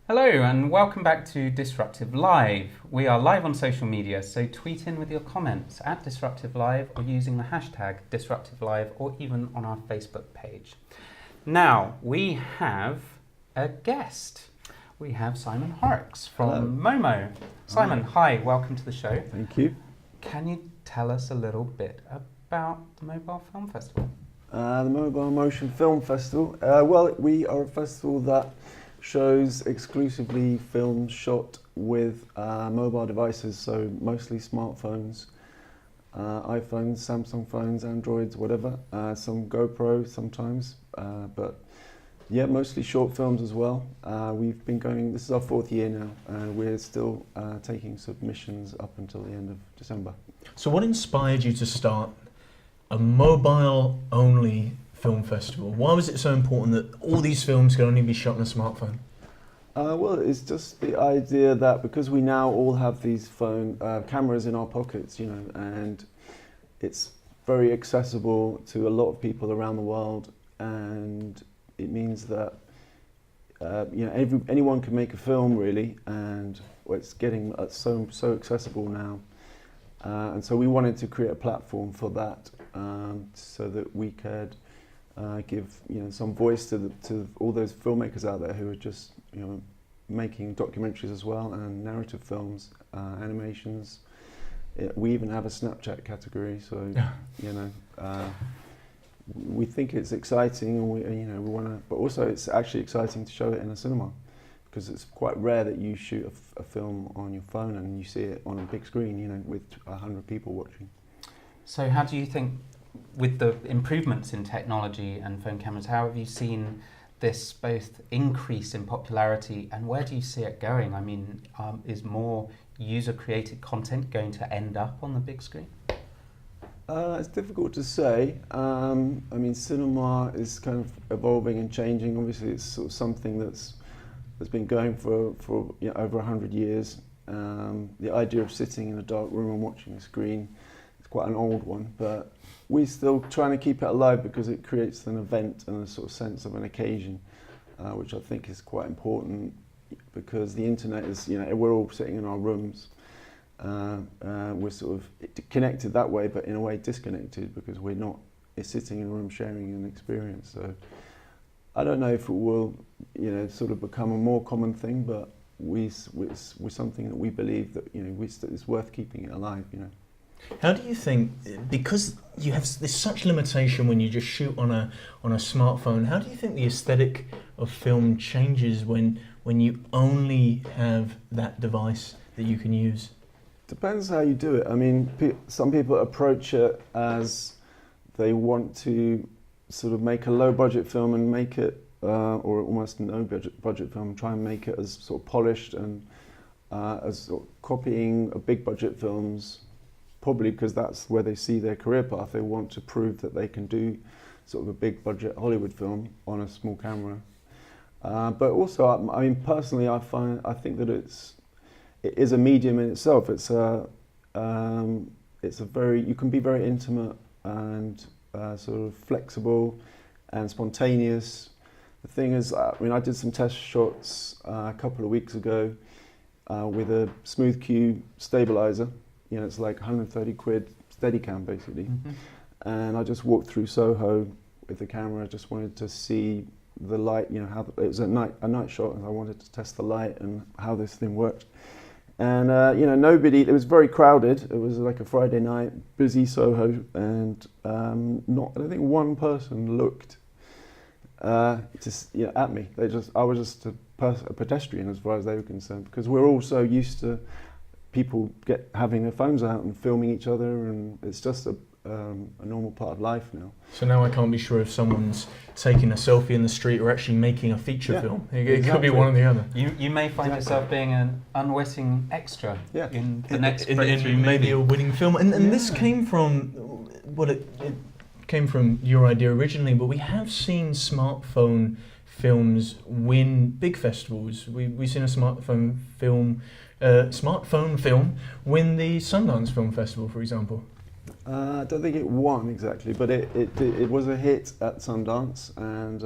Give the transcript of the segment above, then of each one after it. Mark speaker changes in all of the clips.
Speaker 1: Hello and welcome back to Disruptive Live. We are live on social media, so tweet in with your comments at Disruptive Live or using the hashtag Disruptive Live or even on our Facebook page. Now, we have a guest. We have Simon Horrocks from Momo. Simon, hi, welcome to the show.
Speaker 2: Thank you.
Speaker 1: Can you tell us a little bit about the Mobile Film Festival?
Speaker 2: The Mobile Motion Film Festival. Well, we are a festival that shows exclusively films shot with mobile devices, so mostly smartphones, iPhones, Samsung phones, Androids, whatever. Some GoPro sometimes, but yeah, mostly short films as well. We've been going, this is our 4th year now, and we're still taking submissions up until the end of December.
Speaker 3: So what inspired you to start a mobile-only film festival? Why was it so important that all these films can only be shot on a smartphone?
Speaker 2: Well, it's just the idea that because we now all have these phone cameras in our pockets, you know, and it's very accessible to a lot of people around the world, and it means that you know, anyone can make a film really, and it's getting so accessible now, and so we wanted to create a platform for that, so that we could give some voice to all those filmmakers out there who are just making documentaries as well, and narrative films, animations. We even have a Snapchat category, so we think it's exciting, and we want to. But also, it's actually exciting to show it in a cinema, because it's quite rare that you shoot a film on your phone and you see it on a big screen, with 100 people watching.
Speaker 1: So how do you think, with the improvements in technology and phone cameras, how have you seen this both increase in popularity, and where do you see it going? I mean, is more user-created content going to end up on the big screen?
Speaker 2: It's difficult to say. I mean, cinema is kind of evolving and changing. Obviously, it's sort of something that's been going for over 100 years. The idea of sitting in a dark room and watching a screen is quite an old one, but we're still trying to keep it alive because it creates an event and a sort of sense of an occasion, which I think is quite important, because the internet is, we're all sitting in our rooms. We're sort of connected that way, but in a way disconnected, because we're not sitting in a room sharing an experience. So I don't know if it will, sort of become a more common thing, but we're something that we believe that it's worth keeping it alive.
Speaker 3: How do you think, because you have this such limitation when you just shoot on a smartphone, how do you think the aesthetic of film changes when you only have that device that you can use?
Speaker 2: Depends how you do it. I mean, some people approach it as they want to sort of make a low-budget film and make it, or almost no-budget film, try and make it as sort of polished and as sort of copying big-budget films. Probably because that's where they see their career path. They want to prove that they can do sort of a big-budget Hollywood film on a small camera. But also, I mean, personally, I think that it is a medium in itself. It's a you can be very intimate and sort of flexible and spontaneous. The thing is, I mean, I did some test shots a couple of weeks ago with a smooth Q stabilizer. It's like 130 quid Steadicam basically. Mm-hmm. And I just walked through Soho with the camera. I just wanted to see the light, how it was a night shot, and I wanted to test the light and how this thing worked. And it was very crowded. It was like a Friday night, busy Soho, and I don't think one person looked at me. I was just a pedestrian as far as they were concerned, because we're all so used to people having their phones out and filming each other, and it's just a normal part of life now.
Speaker 3: So now I can't be sure if someone's taking a selfie in the street or actually making a feature film. It could be one or the other.
Speaker 1: You may find yourself being an unwitting extra in the next breakthrough
Speaker 3: in maybe
Speaker 1: movie.
Speaker 3: a winning film. And this came from, it came from your idea originally, but we have seen smartphone films win big festivals. We've seen a smartphone film win the Sundance Film Festival, for example.
Speaker 2: I don't think it won exactly, but it was a hit at Sundance, and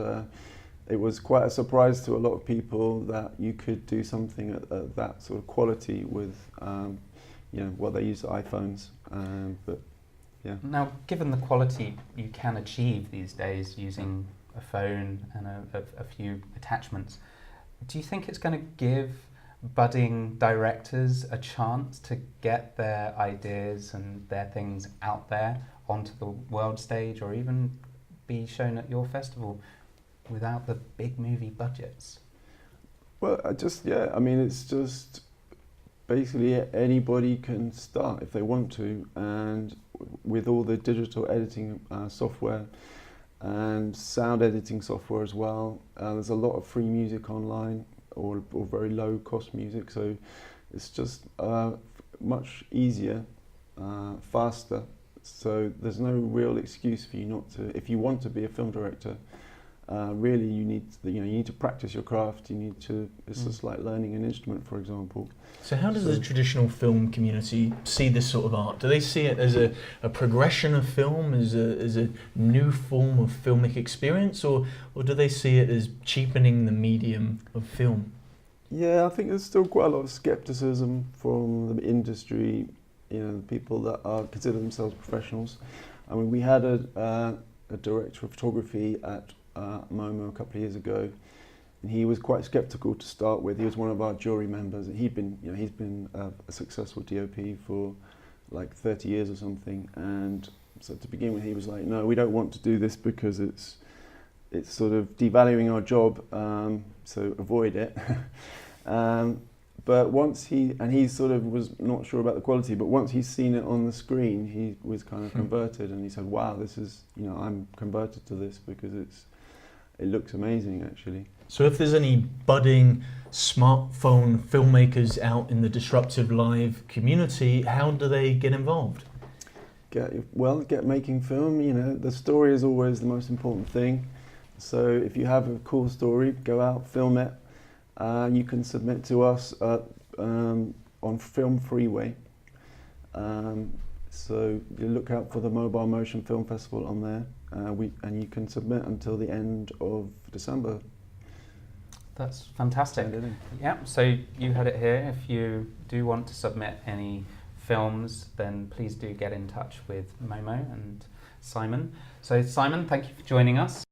Speaker 2: it was quite a surprise to a lot of people that you could do something at that sort of quality with, well, they use iPhones, but yeah.
Speaker 1: Now, given the quality you can achieve these days using a phone and a few attachments, do you think it's going to give budding directors a chance to get their ideas and their things out there onto the world stage, or even be shown at your festival without the big movie budgets?
Speaker 2: Well, it's just basically anybody can start if they want to, and with all the digital editing software and sound editing software as well, there's a lot of free music online, or very low cost music, so it's just much easier, faster, so there's no real excuse for you not to. If you want to be a film director, really you need to practice your craft. It's just like learning an instrument, for example.
Speaker 3: So how does the traditional film community see this sort of art? Do they see it as a progression of film, as a new form of filmic experience, or do they see it as cheapening the medium of film?
Speaker 2: Yeah, I think there's still quite a lot of skepticism from the industry, people that consider themselves professionals. I mean, we had a director of photography at MoMA a couple of years ago, and he was quite skeptical to start with. He was one of our jury members, and he's been a successful DOP for like 30 years or something. And so to begin with, he was like, "No, we don't want to do this because it's sort of devaluing our job, so avoid it." But once he sort of was not sure about the quality, but once he's seen it on the screen, he was kind of converted, and he said, "Wow, this is, I'm converted to this because it looks amazing, actually."
Speaker 3: So if there's any budding smartphone filmmakers out in the Disruptive Live community, how do they get involved?
Speaker 2: Get making film. The story is always the most important thing. So if you have a cool story, go out, film it. You can submit to us on Film Freeway. So you look out for the Mobile Motion Film Festival on there, and you can submit until the end of December.
Speaker 1: That's fantastic. Yeah, so you had it here. If you do want to submit any films, then please do get in touch with Momo and Simon. So Simon, thank you for joining us.